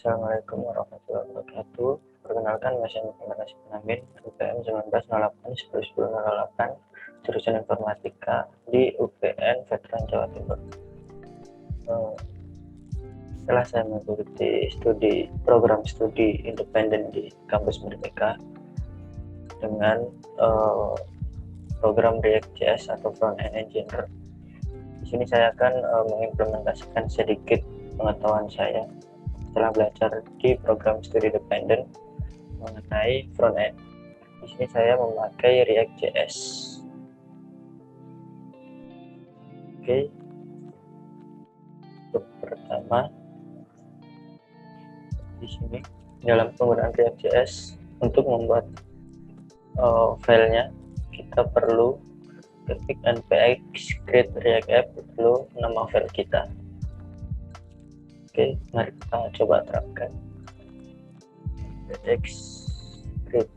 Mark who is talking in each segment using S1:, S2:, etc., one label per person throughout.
S1: Assalamualaikum warahmatullahi wabarakatuh. Perkenalkan, saya Amin, UPN 1908 jurusan Informatika di UPN Veteran Jawa Timur. Setelah saya mengikuti program studi independen di kampus Merdeka dengan program React.js atau Front-end Engineer, di sini saya akan mengimplementasikan sedikit pengetahuan saya setelah belajar di program studi independen mengenai front-end. Di sini saya memakai React.js. Oke. Untuk pertama, di sini dalam penggunaan React.js untuk membuat filenya kita perlu ketik npx create react app lalu nama file kita. Oke, mari kita coba terapkan npx create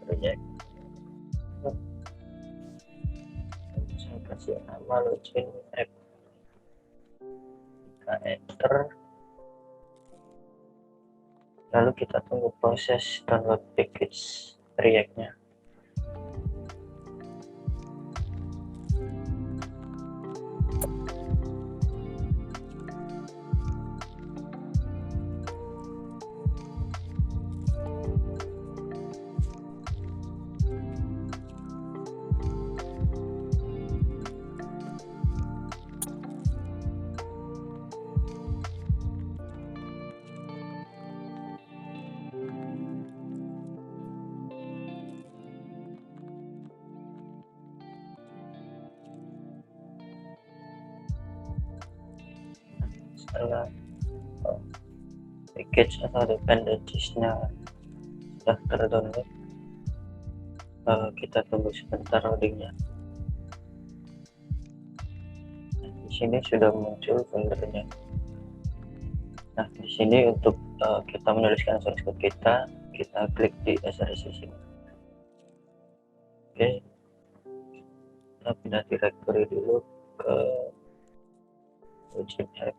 S1: react. Saya kasih nama login app, kita enter, lalu kita tunggu proses download package React-nya. Setelah package atau dependencies-nya sudah terdownload, kita tunggu sebentar loadingnya. Di sini sudah muncul foldernya. Nah, di sini untuk kita menuliskan source code kita klik di SRC sini. Oke, kita pindah directory dulu ke login app.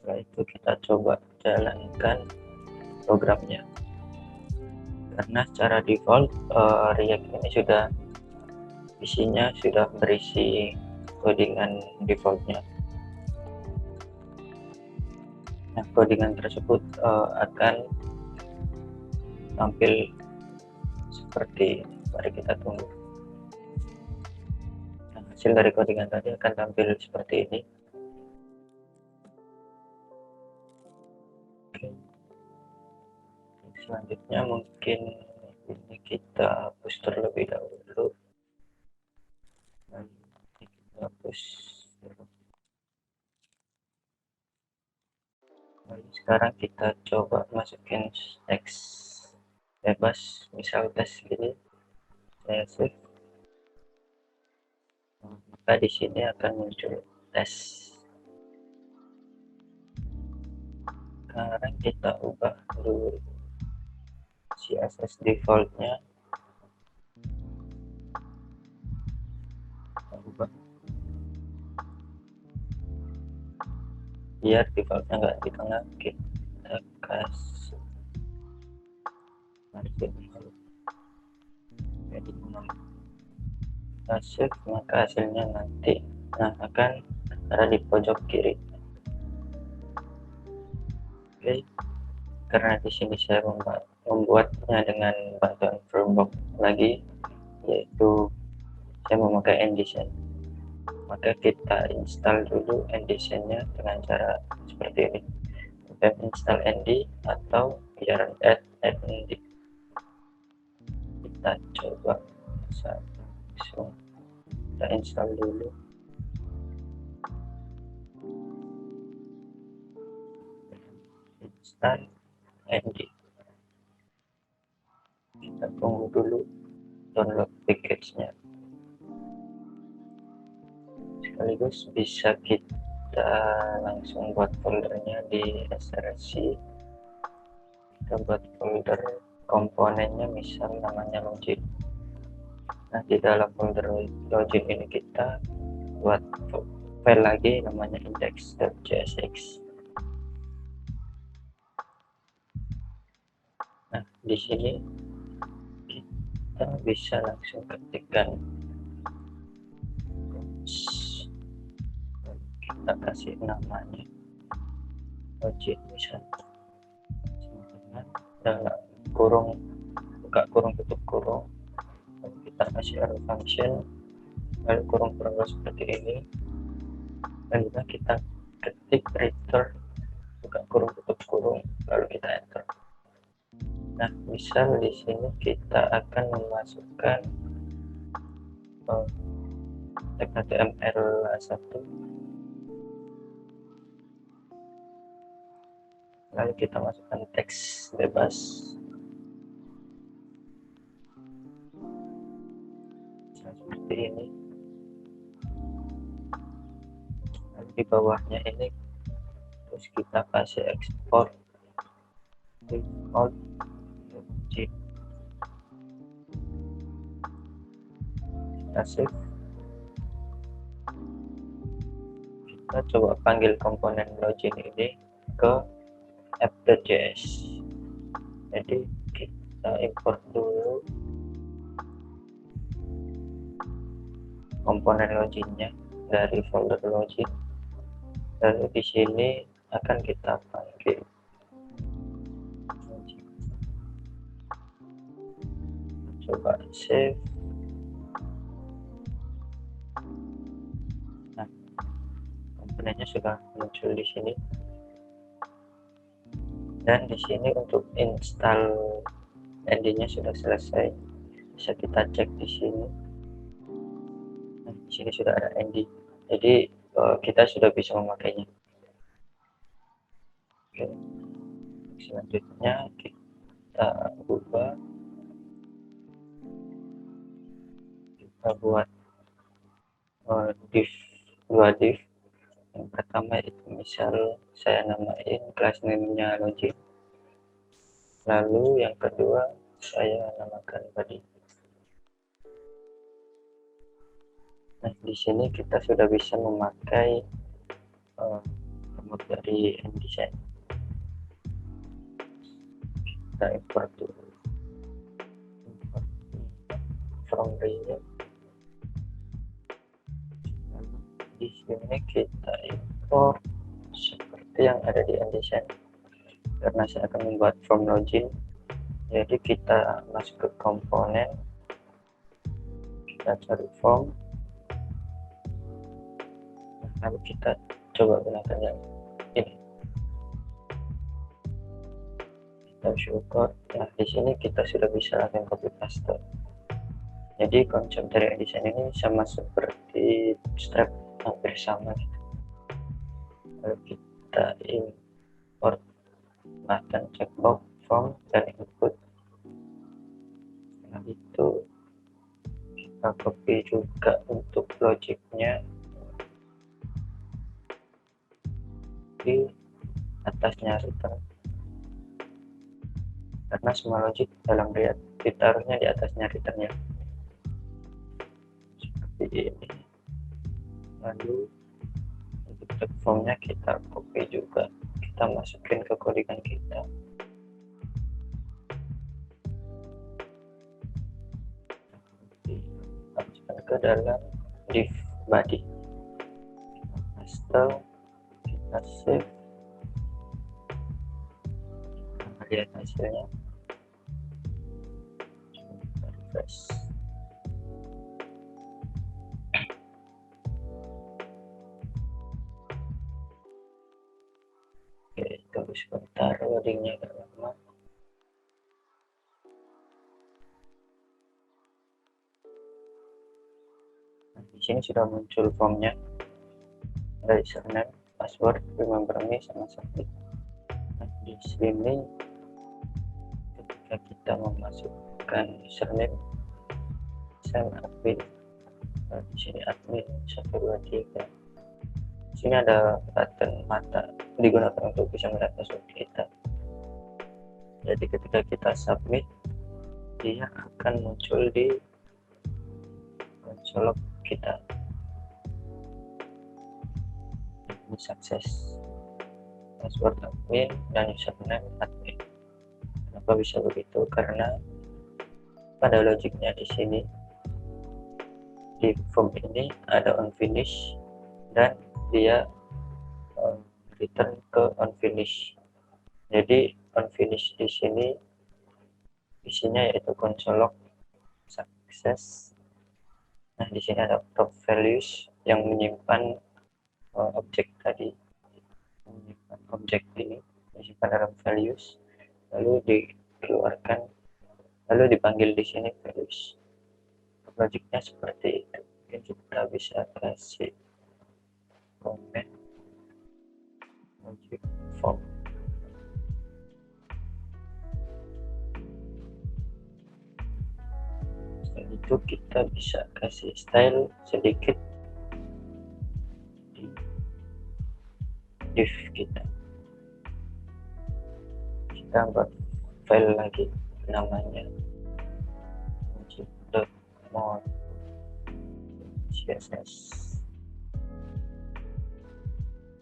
S1: Setelah itu kita coba jalankan programnya. Karena secara default React ini isinya sudah berisi codingan defaultnya. Nah, codingan tersebut akan tampil seperti ini. Mari kita tunggu. Nah, hasil dari codingan tadi akan tampil seperti ini. Oke. Selanjutnya mungkin ini kita hapus terlebih dahulu. Kita hapus. Sekarang kita coba masukin teks bebas, misal tes gini. Saya save. Maka di sini akan muncul tes. Sekarang kita ubah dulu CSS defaultnya. Kita ubah biar defaultnya nggak di tengah, kita kasih margin jadi 6. Kita save, maka hasilnya nanti akan ada di pojok kiri. Oke, karena di sini saya membuatnya dengan bantuan framework lagi, yaitu saya memakai nDesign. Maka kita install dulu nDesign-nya dengan cara seperti ini, install nd atau yarn add nd. Kita coba langsung kita install dulu. Install nd, kita tunggu dulu download package-nya. Sekaligus bisa kita langsung buat foldernya di SRC. Kita buat folder komponennya, misal namanya login. Nah, di dalam folder login ini kita buat file lagi namanya index.jsx. di sini kita bisa langsung ketikkan kita kasih namanya login misalnya dengan dalam kurung, buka kurung tutup kurung, lalu kita kasih arrow function, lalu kurung-kurung seperti ini, lalu kita ketik return, buka kurung tutup kurung, lalu kita enter. Nah, misal di sini kita akan memasukkan tag HTML1, lalu kita masukkan teks bebas seperti ini, lalu di bawahnya ini terus kita kasih export default object, kita save, kita coba panggil komponen login ini ke app.js. Jadi kita import dulu komponen loginnya dari folder login, lalu di sini akan kita panggil login. Coba save. Nah, komponennya sudah muncul di sini. Dan di sini untuk install ND-nya sudah selesai. Bisa kita cek di sini. Nah, di sini sudah ada ND. Jadi kita sudah bisa memakainya. Oke. Selanjutnya kita ubah. Kita buat dua div. Yang pertama itu misal saya namain kelas name-nya login, lalu yang kedua saya namakan body. Nah, di sini kita sudah bisa memakai remote dari InDesign. Kita import dulu, import from region. Di sini kita import seperti yang ada di InDesign. Karena saya akan membuat from login, jadi kita masuk ke komponen, kita cari form, lalu kita coba gunakan yang ini. Kita show code. Nah, di sini kita sudah bisa langsung copy paste. Jadi konsep dari InDesign ini sama seperti Bootstrap, hampir sama gitu. Lalu kita import button checkbox from dan input. Setelah itu kita copy juga untuk logiknya di atasnya return, karena semua logik dalam React ditaruhnya di atasnya returnnya seperti ini. Lalu untuk tag formnya kita copy juga, kita masukin ke codingan kita. Masukkan ke dalam div body, kita paste, kita save, kita lihat hasilnya, kita refresh. Oke, tunggu sebentar loadingnya agak lama. Nah, di sini sudah muncul formnya, ada username, password, remember me, sama submit. Nah, di sini ketika kita memasukkan username, saya admin. Nah, di sini admin 123. Di sini ada button mata digunakan untuk bisa melihat password kita. Jadi ketika kita submit, dia akan muncul di konsol kita. Ini sukses. Password admin dan username admin. Nah, Kenapa bisa begitu? Karena pada logiknya di sini di form ini ada unfinished dan dia return ke unfinished. Jadi unfinished di sini isinya yaitu console log success. Nah, di sini ada top values yang menyimpan objek tadi, menyimpan objek ini disimpan dalam values, lalu dikeluarkan, lalu dipanggil di sini values. Logiknya seperti itu. Mungkin kita bisa kasih comment logic form. Setelah itu kita bisa kasih style sedikit di div kita. Kita buat file lagi namanya logic.mode CSS.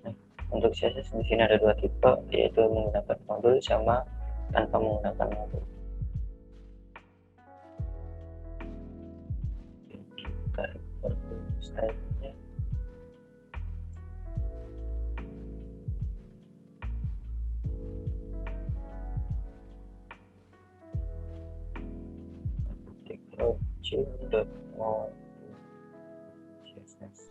S1: Nah, untuk CSS di sini ada dua tipe, yaitu menggunakan modul sama tanpa menggunakan modul. Kita import style-nya. Logic.mode CSS.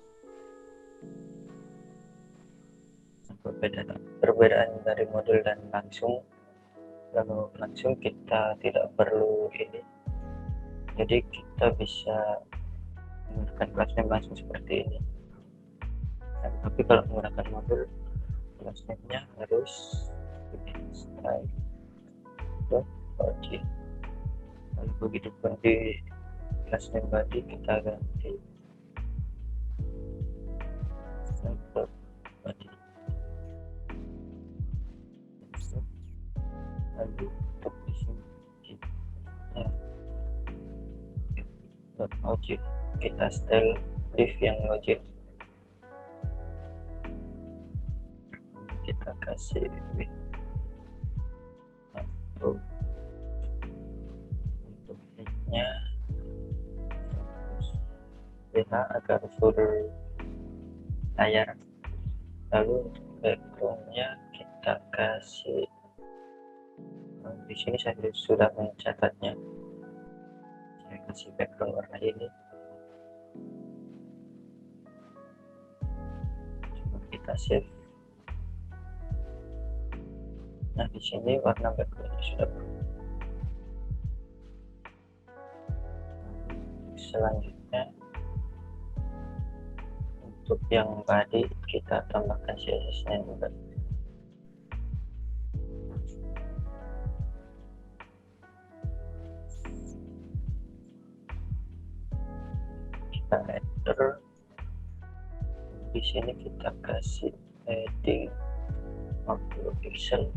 S1: Perbedaan dari modul dan langsung, lalu langsung kita tidak perlu ini, jadi kita bisa menggunakan class name langsung seperti ini. Nah, tapi kalau menggunakan modul, class name-nya harus style body, lalu begitu pun di class name body kita ganti style body. Lalu untuk di sini objek kita style div yang logic, kita kasih width untuk width-nya agar full layar. Lalu background-nya kita kasih, di sini saya sudah mencatatnya, saya kasih background warna ini. Coba kita save. Nah, di sini warna background-nya sudah berubah. Selanjutnya untuk yang body kita tambahkan CSS-nya juga. Kita enter. Di sini kita kasih padding 40 pixel.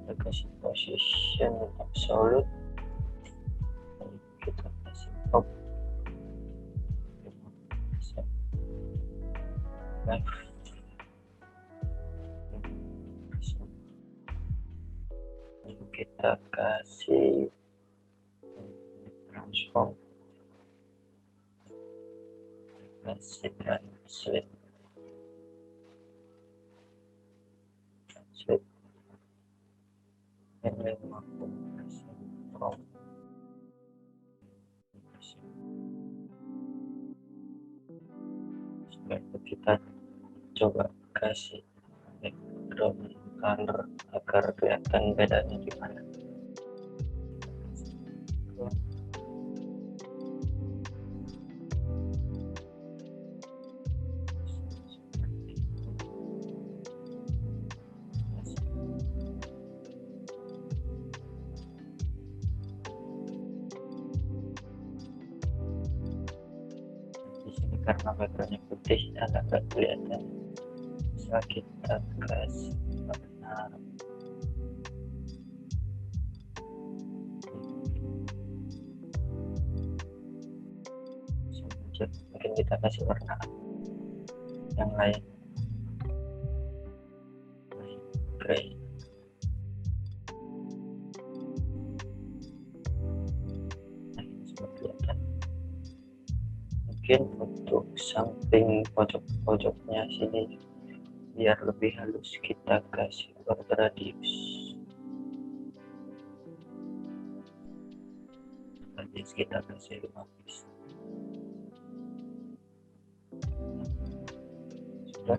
S1: Kita kasih position absolute. Kita kasih top left, lalu kita kasih transform, kasih translate ini 50% from. Setelah itu kita coba kasih background color agar kelihatan bedanya di mana. Di sini karena backgroundnya putih agak kelihatan, bisa kita kasih warna mungkin kita kasih warna yang lain, gray. mungkin untuk samping pojok-pojoknya sini biar lebih halus kita kasih border radius. Radius kita kasih 15. Sudah.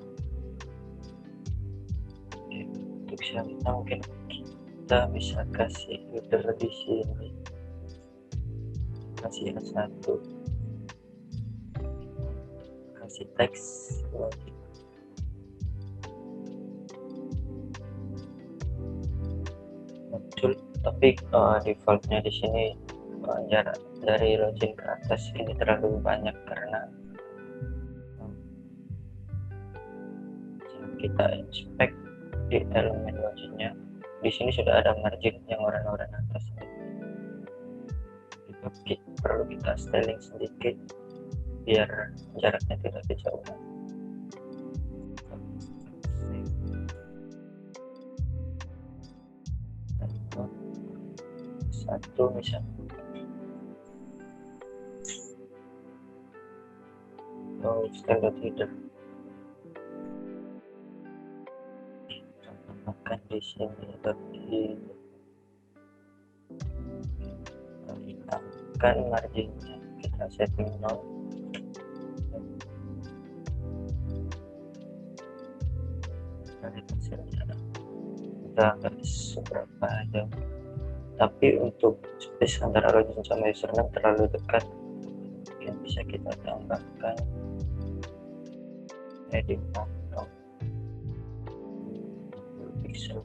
S1: Oke, untuk syariah mungkin kita bisa kasih border di sini, kasih S1, kasih teks lagi. Muncul, tapi defaultnya di sini jarak dari login ke atas ini terlalu banyak karena kita inspect di elemen loginnya. Di sini sudah ada margin yang warna-warna atas. Itu perlu kita styling sedikit biar jaraknya tidak kejauhan. Satu misalnya. Standard header. Tambahkan di sini tapi hilangkan marginnya, kita setting 0. Kita nggak seberapa aja, tapi untuk space antara login sama username terlalu dekat, yang bisa kita tambahkan edit atau pixel.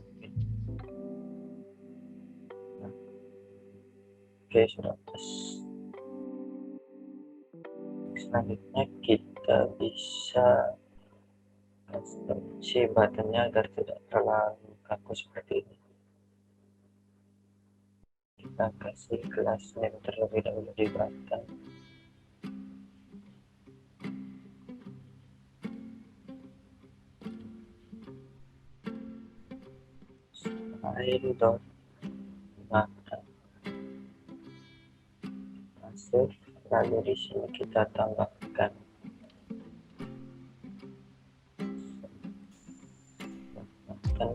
S1: Oke, sudah pas. Selanjutnya kita bisa custom si buttonnya agar tidak terlalu kaku seperti ini. Kita kasih class name terlebih dahulu di button. Style.button masuk, lalu di sini kita tambahkan button.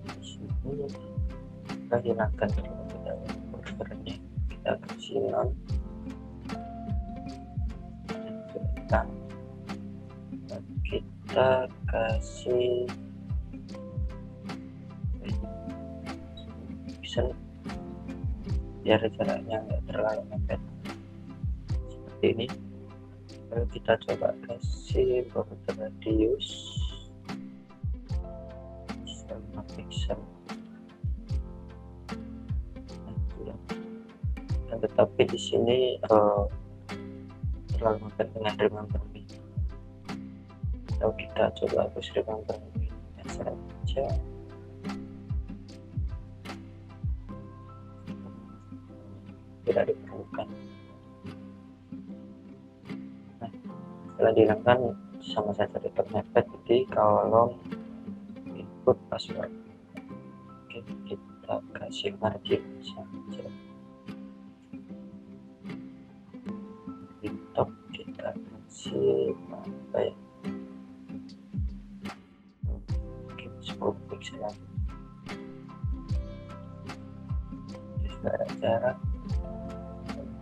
S1: Di sini kita hilangkan terlebih dahulu bordernya, kita kasih 0. Kita kasih pixel biar jaraknya nggak terlalu mepet seperti ini. Lalu kita coba kasih border radius 5 pixel. Tetapi di sini terlalu mepet dengan remember me. Lalu kita coba hapus remember me saja. Tidak diperlukan. Nah, setelah dihilangkan sama saja tetap mepet di kolom input password. Oke, kita kasih margin saja. Di top kita kasih apa ya, mungkin 10 pixel lagi. Sudah ada jarak,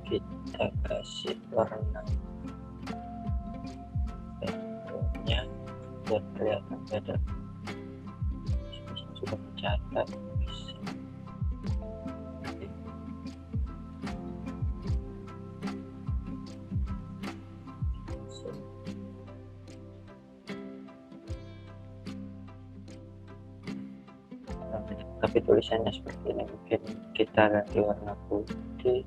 S1: kita kasih warna backgroundnya biar kelihatan beda. Ini sudah mencatat. Tapi tulisannya seperti ini, mungkin kita ganti warna putih.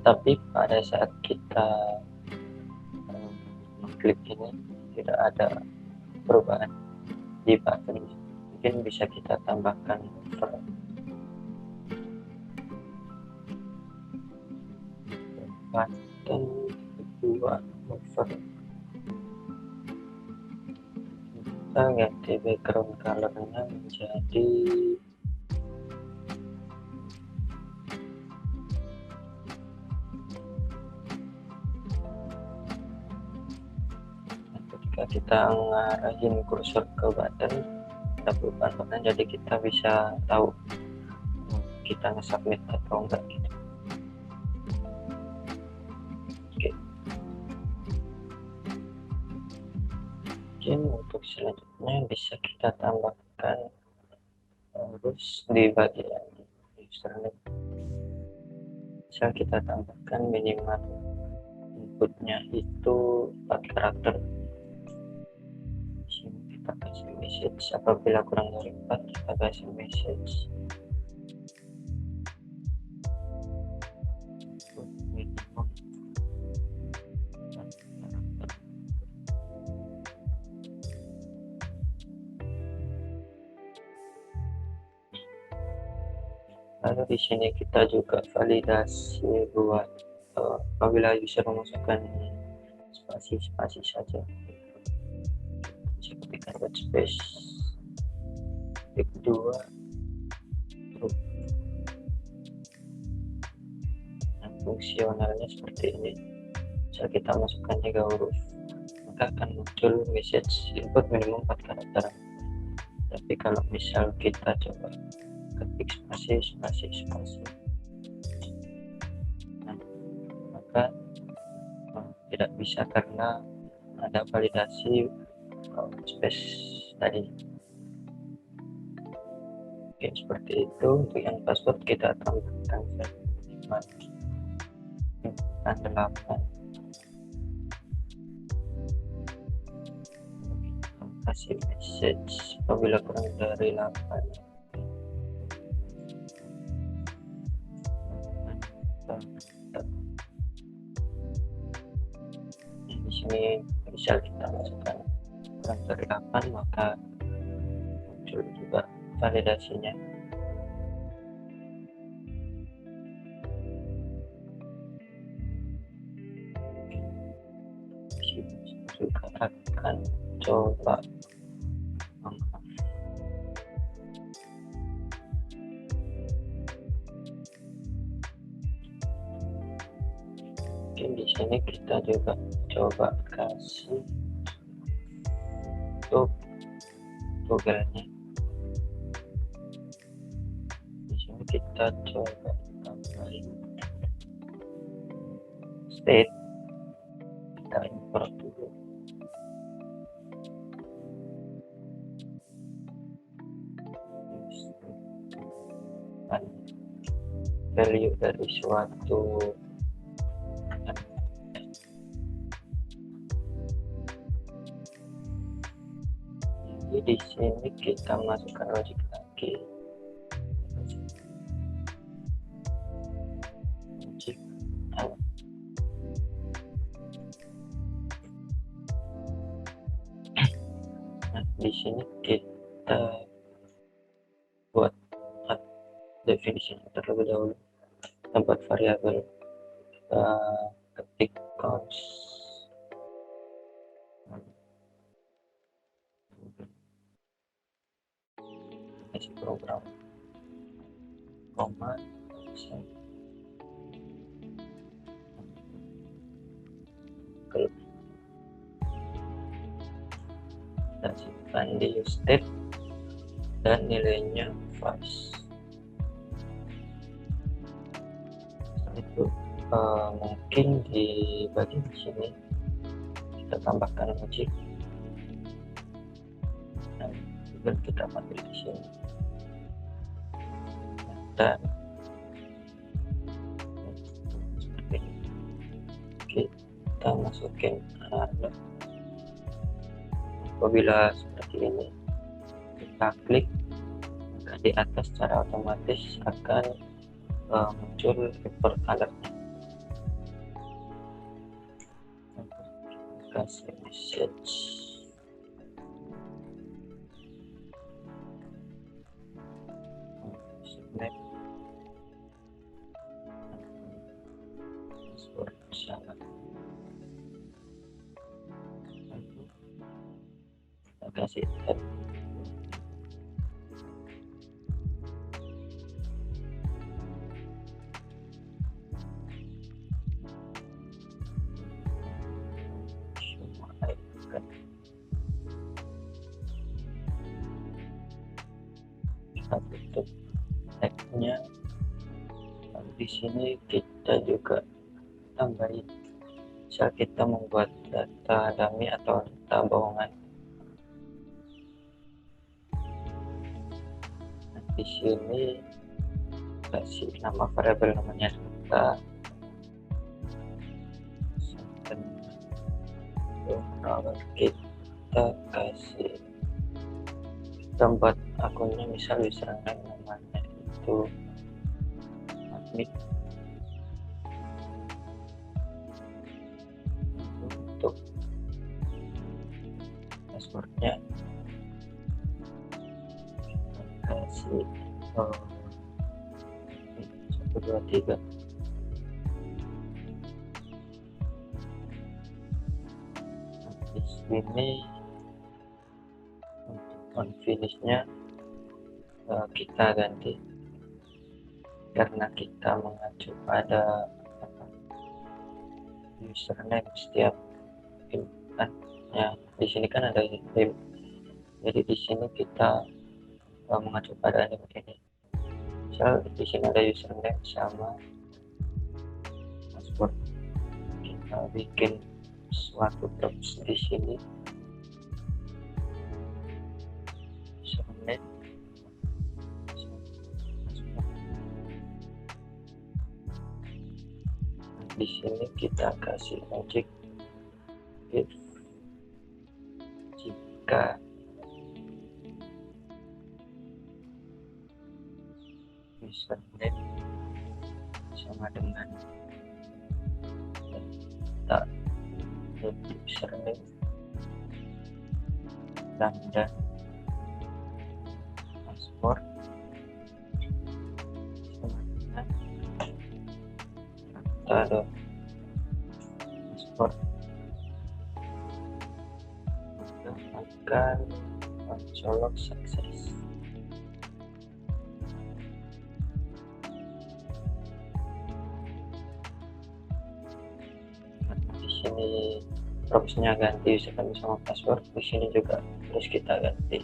S1: Tapi pada saat kita mengklik ini tidak ada perubahan di button. Mungkin bisa kita tambahkan button kedua over, kita ganti background colornya menjadi ketika kita ngarahin kursor ke button kita perubahan button, jadi kita bisa tahu kita nge-submit atau enggak gitu. Oke. Mungkin untuk selanjutnya bisa kita tambahkan harus di bagian username, misal kita tambahkan minimal inputnya itu 4 karakter. Di sini kita kasih message, apabila kurang dari 4 kita kasih message minimum 4 karakter. Lalu di sini kita juga validasi buat apabila user memasukkan spasi-spasi saja, seperti word space titik 2 yang fungsionalnya seperti ini. Jika kita masukkan 3 huruf maka akan muncul message input minimum 4 karakter. Tapi kalau misal kita coba ketik spasi, nah, maka tidak bisa karena ada validasi space tadi. Oke, seperti itu. Untuk yang password kita tambahkan 8, kasih message apabila kurang dari 8. Di sini bisa kita masukkan kurang dari 8 maka muncul juga validasinya. Juga akan coba mungkin di sini kita juga coba kasih toggle-nya. Di sini kita coba tambahin state, kita import dulu. Value dari suatu di sini kita masukkan logic lagi. Nah, di sini kita buat definisi terlebih dahulu. Kita buat variabel, kita ketik cons isi program koma kita simpan di state dan nilainya false. Itu mungkin di bagian sini kita tambahkan logic dan kita ambil di sini dan seperti ini. Kita masukin apabila seperti ini kita klik maka di atas secara otomatis akan muncul report alertnya. Kasih message password salah. kasih tab. Kita tutup tagnya. Di sini kita juga tambahin, misal kita membuat data dummy atau data bohongan. Nah, di sini kasih nama variabel namanya data, kita kasih tempat akunnya, misal username namanya itu admin. Untuk passwordnya kasih 123. Di sini untuk on finishnya kita ganti, karena kita mengacu pada username setiap kan ya. Di sini kan ada name, jadi di sini kita mengacu pada name ini. Misal di sini ada username sama password, kita bikin suatu box di sini, username di sini kita kasih objek if jika username sama dengan data username lambda password sama dengan data password, akan mencolok sukses. Di sini propsnya ganti username sama password, di sini juga terus kita ganti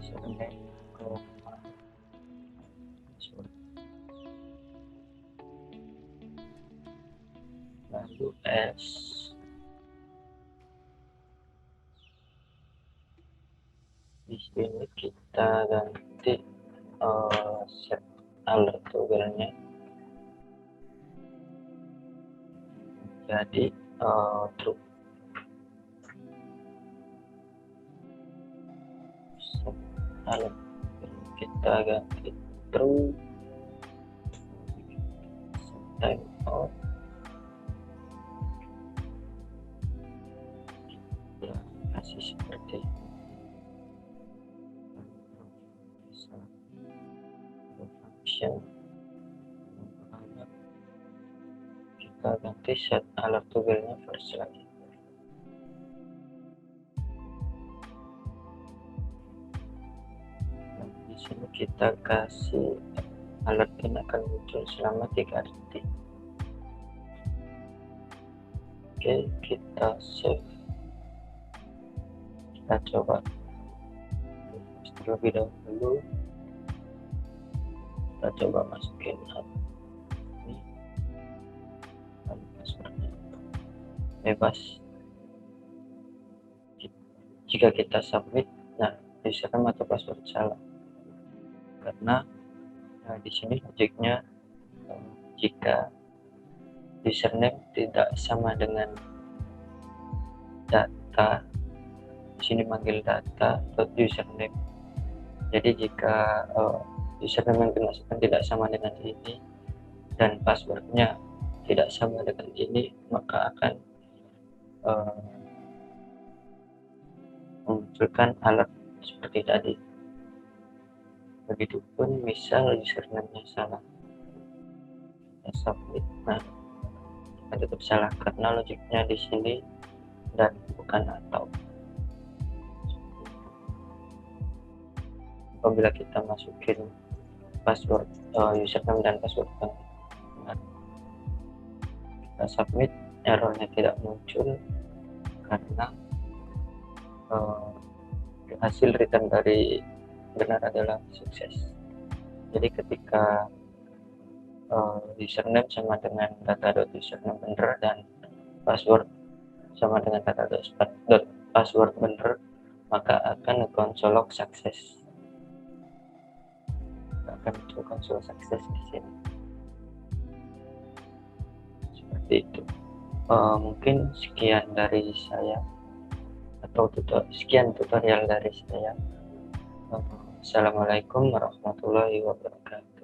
S1: username password. Lalu di sini kita ganti set alert toggle-nya jadi true. Set alert kita ganti true. Set time out ya, kasih seperti function. Kita ganti set alert toggle-nya first lagi. Nah, di sini kita kasih alert ini akan muncul selama 3 detik. Oke, kita save. Kita coba terlebih dahulu. Kita coba masukin ini passwordnya bebas. Jika kita submit, nah username atau password salah, karena di sini objeknya jika username tidak sama dengan data, di sini manggil data username. Jadi jika username yang dimasukkan tidak sama dengan ini dan passwordnya tidak sama dengan ini, maka akan memunculkan alert seperti tadi. Begitupun misal username-nya salah, kita submit, nah kita tetap salah karena logiknya di sini dan bukan atau. apabila kita masukin password username dan password yang benar, kita submit, errornya tidak muncul karena hasil return dari benar adalah sukses. Jadi ketika username sama dengan data.username benar dan password sama dengan data.password benar, maka akan konsol log sukses. Akan muncul konsol sukses di sini. Seperti itu. Mungkin sekian dari saya, atau sekian tutorial dari saya. Assalamualaikum warahmatullahi wabarakatuh.